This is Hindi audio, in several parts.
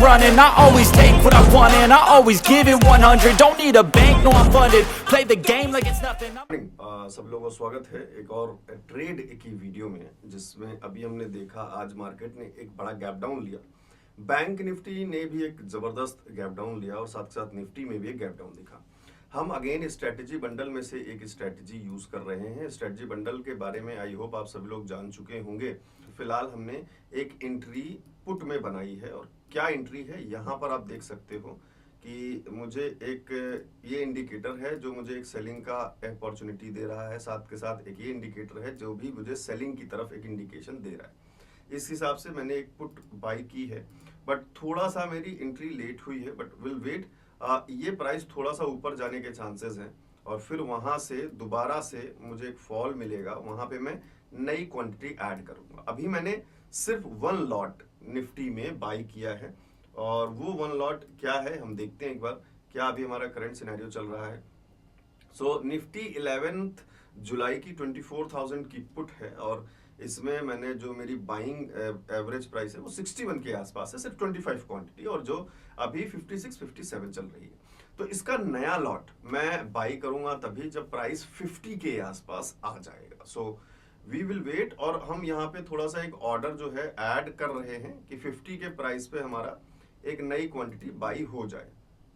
running. I always take what I want and I always give it 100. Don't need a bank, no I'm funded. Play the game like it's nothing. सब लोगों का स्वागत है एक और ट्रेड की वीडियो में, जिसमें अभी हमने देखा आज मार्केट ने एक बड़ा गैप डाउन लिया। बैंक निफ्टी ने भी एक जबरदस्त गैप डाउन लिया और साथ साथ निफ्टी में भी एक गैप डाउन दिखा। हम अगेन स्ट्रेटजी बंडल में से एक स्ट्रेटजी यूज कर रहे हैं। स्ट्रेटजी बंडल के बारे में आई होप आप सभी लोग जान चुके होंगे। फिलहाल हमने एक एंट्री पुट में बनाई है और क्या एंट्री है यहाँ पर आप देख सकते हो कि मुझे एक ये इंडिकेटर है जो मुझे एक सेलिंग का अपॉर्चुनिटी दे रहा है, साथ के साथ एक ये इंडिकेटर है जो भी मुझे सेलिंग की तरफ एक इंडिकेशन दे रहा है। इस हिसाब से मैंने एक पुट बाई की है, बट थोड़ा सा मेरी एंट्री लेट हुई है, बट विल वेट। ये प्राइस थोड़ा सा ऊपर जाने के चांसेस हैं और फिर वहां से दोबारा से मुझे एक फॉल मिलेगा, वहां पे मैं नई क्वांटिटी ऐड करूंगा। अभी मैंने सिर्फ 1 लॉट निफ्टी में बाई किया है और वो 1 लॉट क्या है हम देखते हैं एक बार। क्या अभी हमारा करंट सिनेरियो चल रहा है। सो निफ्टी 11 जुलाई की 24,000 की पुट है और इसमें मैंने जो मेरी बाइंग एवरेज प्राइस है वो 61 के आसपास है, सिर्फ 25 क्वांटिटी, और जो अभी 56-57 चल रही है। तो इसका नया लॉट मैं बाई करूंगा तभी जब प्राइस 50 के आसपास आ जाएगा। So we will wait. और हम यहाँ पे थोड़ा सा एक ऑर्डर जो है ऐड कर रहे हैं कि 50 के प्राइस पे हमारा एक नई क्वांटिटी बाई हो जाए,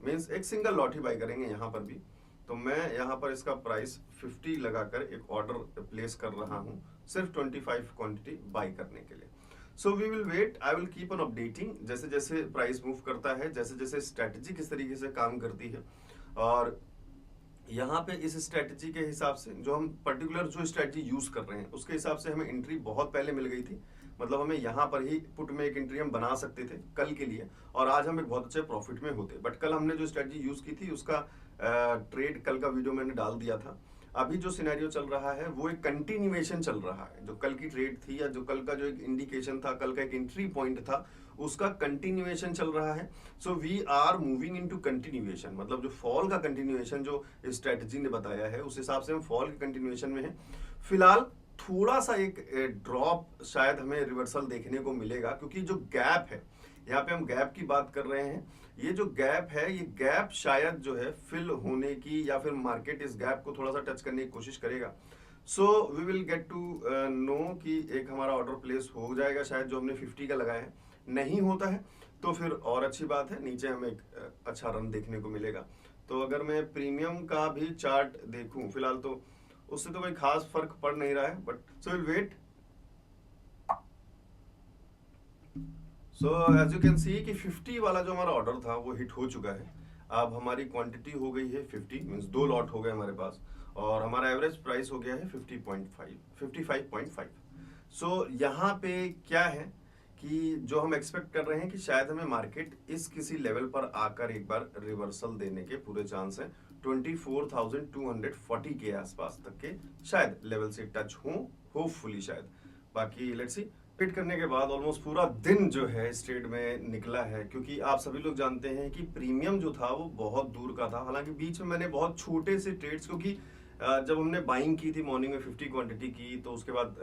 मींस एक सिंगल लॉट ही बाई करेंगे यहाँ पर भी। तो मैं यहाँ पर इसका प्राइस 50 लगाकर एक ऑर्डर प्लेस कर रहा हूँ सिर्फ 25 क्वांटिटी बाई करने के लिए। So we will wait, I will keep on updating जैसे जैसे प्राइस मूव करता है, जैसे जैसे स्ट्रेटजी किस तरीके से काम करती है। और यहाँ पे इस स्ट्रेटजी के हिसाब से जो हम पर्टिकुलर जो स्ट्रेटजी यूज कर रहे हैं उसके हिसाब से हमें एंट्री बहुत पहले मिल गई थी। मतलब हमें यहाँ पर ही पुट में एक एंट्री हम बना सकते थे कल के लिए और आज हम एक बहुत अच्छे प्रॉफिट में होते। बट कल हमने जो स्ट्रेटजी यूज की थी उसका ट्रेड कल का वीडियो मैंने डाल दिया था। अभी जो सिनेरियो चल रहा है वो एक कंटिन्यूएशन चल रहा है। जो कल की ट्रेड थी या जो कल का जो एक इंडिकेशन था, कल का एक एंट्री पॉइंट था, उसका कंटिन्यूएशन चल रहा है। So we are moving into continuation, मतलब जो फॉल का कंटिन्यूएशन जो स्ट्रेटजी ने बताया है उस हिसाब से हम फॉल के कंटिन्यूएशन में है। फिलहाल थोड़ा सा एक ड्रॉप शायद हमें रिवर्सल देखने को मिलेगा, क्योंकि जो गैप है यहाँ पे हम गैप की बात कर रहे हैं। ये जो गैप है ये गैप शायद जो है फिल होने की या फिर मार्केट इस गैप को थोड़ा सा टच करने की कोशिश करेगा। So we will get to know कि एक हमारा ऑर्डर प्लेस हो जाएगा शायद जो हमने 50 का लगाया है। नहीं होता है तो फिर और अच्छी बात है, नीचे हमें एक अच्छा रन देखने को मिलेगा। तो अगर मैं प्रीमियम का भी चार्ट देखूं फिलहाल तो उससे तो कोई खास फर्क पड़ नहीं रहा है, but so will wait. So as you can see कि 50 वाला जो हमारा ऑर्डर था वो हिट हो चुका है। अब हमारी क्वांटिटी हो गई है 50, मींस 2 लॉट हो गए हमारे पास और हमारा एवरेज प्राइस हो गया है 55.5। सो यहाँ पे क्या है कि जो हम एक्सपेक्ट कर रहे हैं कि शायद हमें मार्केट इस किसी लेवल पर आकर एक बार रिवर्सल देने के पूरे चांस हैं। 24,240 के आसपास तक के शायद लेवल से टच होपफुली शायद। बाकी लेट्स सी। ट्रेड करने के बाद ऑलमोस्ट पूरा दिन जो है इस ट्रेड में निकला है, क्योंकि आप सभी लोग जानते हैं कि प्रीमियम जो था वो बहुत दूर का था। हालांकि बीच में मैंने बहुत छोटे से ट्रेड्स, क्योंकि जब हमने बाइंग की थी मॉर्निंग में 50 क्वांटिटी की, तो उसके बाद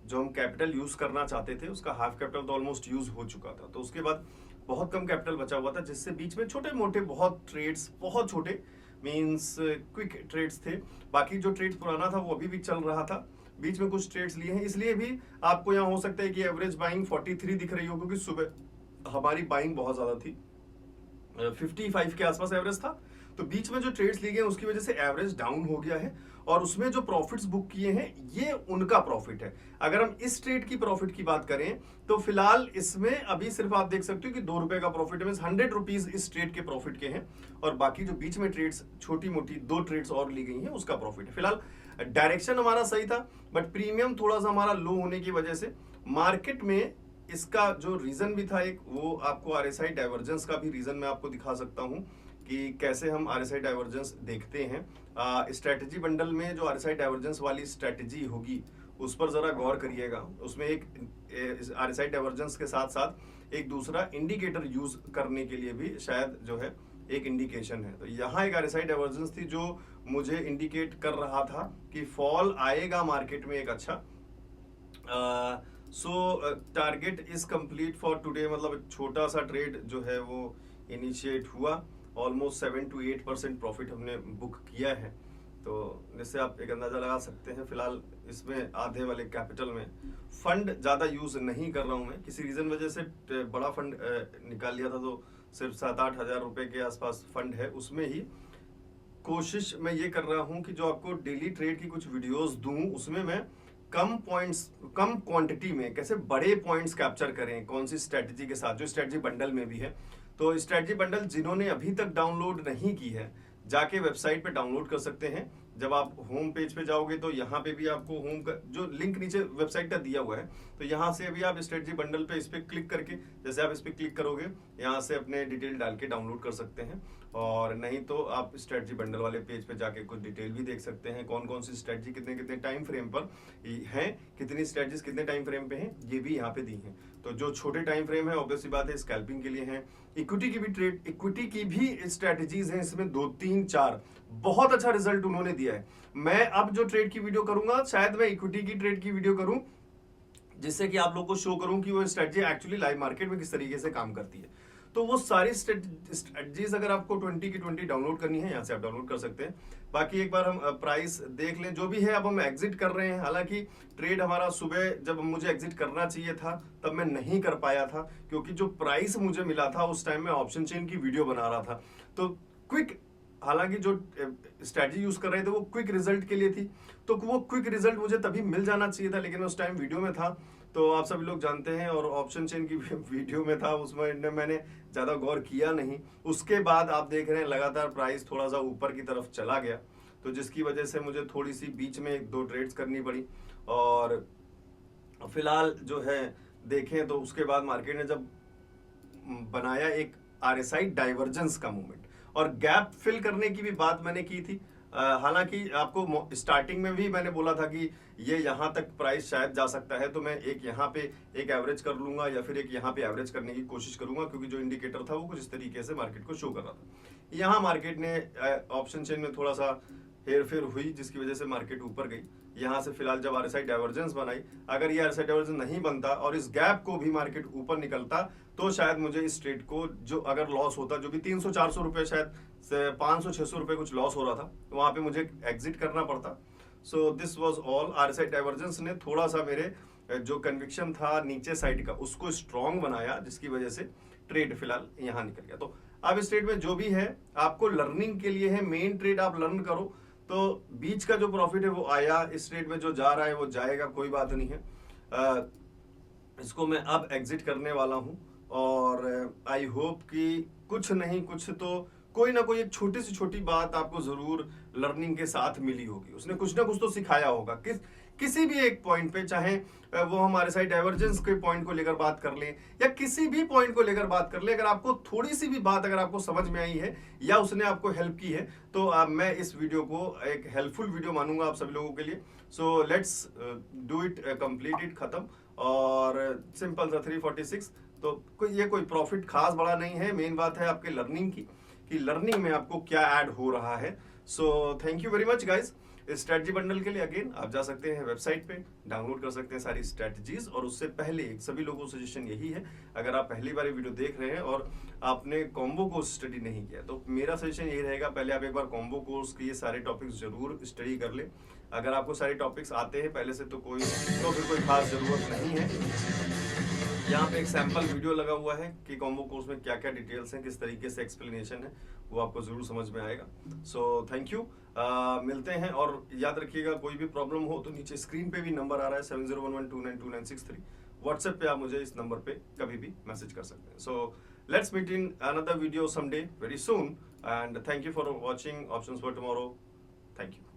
जो हम कैपिटल यूज करना चाहते थे उसका हाफ कैपिटल तो ऑलमोस्ट यूज हो चुका था। तो उसके बाद बहुत कम कैपिटल बचा हुआ था, जिससे बीच में छोटे मोटे बहुत ट्रेड्स, बहुत छोटे मीन्स क्विक ट्रेड्स थे। बाकी जो ट्रेड्स पुराना था वो अभी भी चल रहा था। बीच में कुछ ट्रेड्स लिए हैं, इसलिए भी आपको यहाँ हो सकता है कि एवरेज बाइंग 43 दिख रही हो, क्योंकि सुबह हमारी बाइंग बहुत ज्यादा थी, 55 के आसपास एवरेज था। तो बीच में जो ट्रेड्स लिए गए उसकी वजह से एवरेज डाउन हो गया है और उसमें जो प्रॉफिट्स बुक किए हैं ये उनका प्रॉफिट है। अगर हम इस ट्रेड की प्रॉफिट की बात करें तो फिलहाल इसमें अभी सिर्फ आप देख सकते हो कि 2 रुपए का प्रॉफिट है, 100 रुपीज इस ट्रेड के प्रॉफिट के हैं और बाकी जो बीच में ट्रेड्स छोटी मोटी 2 ट्रेड्स और ली गई हैं उसका प्रॉफिट है। फिलहाल डायरेक्शन हमारा सही था, बट प्रीमियम थोड़ा सा हमारा लो होने की वजह से मार्केट में इसका जो रीजन भी था एक, वो आपको आरएसआई डाइवर्जेंस का भी रीजन मैं आपको दिखा सकता हूं कि कैसे हम आरएसआई डाइवर्जेंस देखते हैं। स्ट्रेटजी बंडल में जो आरएसआई डाइवर्जेंस वाली स्ट्रेटजी होगी उस पर जरा गौर करिएगा। उसमें एक आरएसआई डाइवर्जेंस के साथ साथ एक दूसरा इंडिकेटर यूज करने के लिए भी शायद जो है एक इंडिकेशन है। तो यहाँ एक आरएसआई डाइवर्जेंस थी जो मुझे इंडिकेट कर रहा था कि फॉल आएगा मार्केट में एक अच्छा, सो target is complete for today, मतलब एक छोटा सा ट्रेड जो है वो इनिशिएट हुआ, ऑलमोस्ट 7 to 8% प्रॉफिट हमने बुक किया है। तो जिससे आप एक अंदाजा लगा सकते हैं। फिलहाल इसमें आधे वाले कैपिटल में फंड ज़्यादा यूज़ नहीं कर रहा हूँ मैं, किसी रीज़न वजह से बड़ा फंड निकाल लिया था, तो सिर्फ 7-8 हज़ार रुपये के आसपास फंड है। उसमें ही कोशिश मैं ये कर रहा हूँ कि जो आपको डेली ट्रेड की कुछ वीडियोस दूं, उसमें मैं कम पॉइंट्स, कम क्वांटिटी में कैसे बड़े पॉइंट्स कैप्चर करें, कौन सी स्ट्रेटजी के साथ, जो स्ट्रेटजी बंडल में भी है। तो स्ट्रेटजी बंडल जिन्होंने अभी तक डाउनलोड नहीं की है, जाके वेबसाइट पे डाउनलोड कर सकते हैं। जब आप होम पेज पे जाओगे तो यहाँ पे भी आपको होम का जो लिंक नीचे वेबसाइट का दिया हुआ है, तो यहाँ से अभी आप स्ट्रेटजी बंडल पे इस पे क्लिक करके, जैसे आप इस पे क्लिक करोगे, यहाँ से अपने डिटेल डाल के डाउनलोड कर सकते हैं। और नहीं तो आप स्ट्रेटजी बंडल वाले पेज पे जाके कुछ डिटेल भी देख सकते हैं, कौन कौन सी स्ट्रेटजी कितने कितने टाइम फ्रेम पर हैं, कितनी स्ट्रेटजीज कितने टाइम फ्रेम पे हैं, ये भी यहाँ पे दी हैं। तो जो छोटे टाइम फ्रेम है ऑब्वियसली बात है स्कैल्पिंग के लिए है। इक्विटी की भी ट्रेड, इक्विटी की भी स्ट्रेटजीज हैं इसमें 2, 3, 4, बहुत अच्छा रिजल्ट उन्होंने दिया है। मैं अब जो ट्रेड की वीडियो करूंगा, शायद मैं इक्विटी की ट्रेड की वीडियो करूं, जिससे कि आप लोगों को शो करूं कि वो स्ट्रेटजी एक्चुअली लाइव मार्केट में किस तरीके से काम करती है। तो वो सारी स्ट्रेटजीज अगर आपको 20 की 20 डाउनलोड करनी है, यहाँ से आप डाउनलोड कर सकते हैं। बाकी एक बार हम प्राइस देख लें, जो भी है। अब हम एग्जिट कर रहे हैं, हालांकि ट्रेड हमारा सुबह जब मुझे एग्जिट करना चाहिए था तब मैं नहीं कर पाया था, क्योंकि जो प्राइस मुझे मिला था उस टाइम में ऑप्शन चेन की वीडियो बना रहा था। तो क्विक, हालांकि जो स्ट्रेटजी यूज कर रहे थे वो क्विक रिजल्ट के लिए थी, तो वो क्विक रिजल्ट मुझे तभी मिल जाना चाहिए था, लेकिन उस टाइम वीडियो में था, तो आप सभी लोग जानते हैं। और ऑप्शन चेन की वीडियो में था, उसमें मैंने ज़्यादा गौर किया नहीं। उसके बाद आप देख रहे हैं लगातार प्राइस थोड़ा सा ऊपर की तरफ चला गया, तो जिसकी वजह से मुझे थोड़ी सी बीच में 1-2 ट्रेड्स करनी पड़ी। और फिलहाल जो है देखें तो उसके बाद मार्केट ने जब बनाया एक RSI डाइवर्जेंस का मूवमेंट, और गैप फिल करने की भी बात मैंने की थी। हालांकि आपको स्टार्टिंग में भी मैंने बोला था कि ये यहाँ तक प्राइस शायद जा सकता है, तो मैं एक यहाँ पे एक एवरेज कर लूंगा या फिर एक यहाँ पे एवरेज करने की कोशिश करूंगा, क्योंकि जो इंडिकेटर था वो कुछ इस तरीके से मार्केट को शो कर रहा था। यहाँ मार्केट ने ऑप्शन चेन में थोड़ा सा हेर फेर हुई, जिसकी वजह से मार्केट ऊपर गई। यहाँ से फिलहाल जब RSI डाइवर्जेंस बनाई, अगर ये RSI डाइवर्जेंस नहीं बनता और इस गैप को भी मार्केट ऊपर निकलता, तो शायद मुझे इस ट्रेड को, जो अगर लॉस होता, जो भी 300-400 रुपए, शायद 500-600 रुपए कुछ लॉस हो रहा था, तो वहां पे मुझे एग्जिट करना पड़ता। So this was all. RSI divergence ने थोड़ा सा मेरे जो कन्विक्शन था नीचे साइड का, उसको स्ट्रॉन्ग बनाया, जिसकी वजह से ट्रेड फिलहाल यहाँ निकल गया। तो अब इस ट्रेड में जो भी है आपको लर्निंग के लिए है, मेन ट्रेड आप लर्न करो। तो बीच का जो प्रॉफिट है वो आया, इस ट्रेड में जो जा रहा है वो जाएगा, कोई बात नहीं है। इसको मैं अब एग्जिट करने वाला हूं, और आई होप कि कुछ नहीं कुछ तो कोई ना कोई एक छोटी से छोटी बात आपको जरूर लर्निंग के साथ मिली होगी। उसने कुछ ना कुछ तो सिखाया होगा, किसी भी एक पॉइंट पे, चाहे वो हम RSI डाइवर्जेंस के पॉइंट को लेकर बात कर लें या किसी भी पॉइंट को लेकर बात कर लें, अगर आपको थोड़ी सी भी बात अगर आपको समझ में आई है या उसने आपको हेल्प की है, तो मैं इस वीडियो को एक हेल्पफुल वीडियो मानूंगा आप सभी लोगों के लिए। So let's do it, complete it, खत्म। और सिंपल सा 346, तो ये कोई प्रॉफिट खास बड़ा नहीं है, मेन बात है आपके लर्निंग की, कि लर्निंग में आपको क्या ऐड हो रहा है। So thank you very much guys. Strategy bundle के लिए अगेन आप जा सकते हैं वेबसाइट पे, डाउनलोड कर सकते हैं सारी स्ट्रेटजीज। और उससे पहले सभी लोगों को सजेशन यही है, अगर आप पहली बार वीडियो देख रहे हैं और आपने कॉम्बो कोर्स स्टडी नहीं किया, तो मेरा सजेशन यही रहेगा, पहले आप एक बार कॉम्बो कोर्स के ये सारे टॉपिक्स जरूर स्टडी कर लें। अगर आपको सारे टॉपिक्स आते हैं पहले से, तो फिर कोई खास जरूरत नहीं है। यहाँ पे एक सैंपल वीडियो लगा हुआ है कि कॉम्बो कोर्स में क्या क्या डिटेल्स हैं, किस तरीके से एक्सप्लेनेशन है, वो आपको जरूर समझ में आएगा। सो थैंक यू, मिलते हैं। और याद रखिएगा, कोई भी प्रॉब्लम हो तो नीचे स्क्रीन पे भी नंबर आ रहा है 7011292963। व्हाट्सएप पे आप मुझे इस नंबर पे कभी भी मैसेज कर सकते हैं। So let's meet in another video someday very soon, and thank you for watching options for tomorrow. Thank you.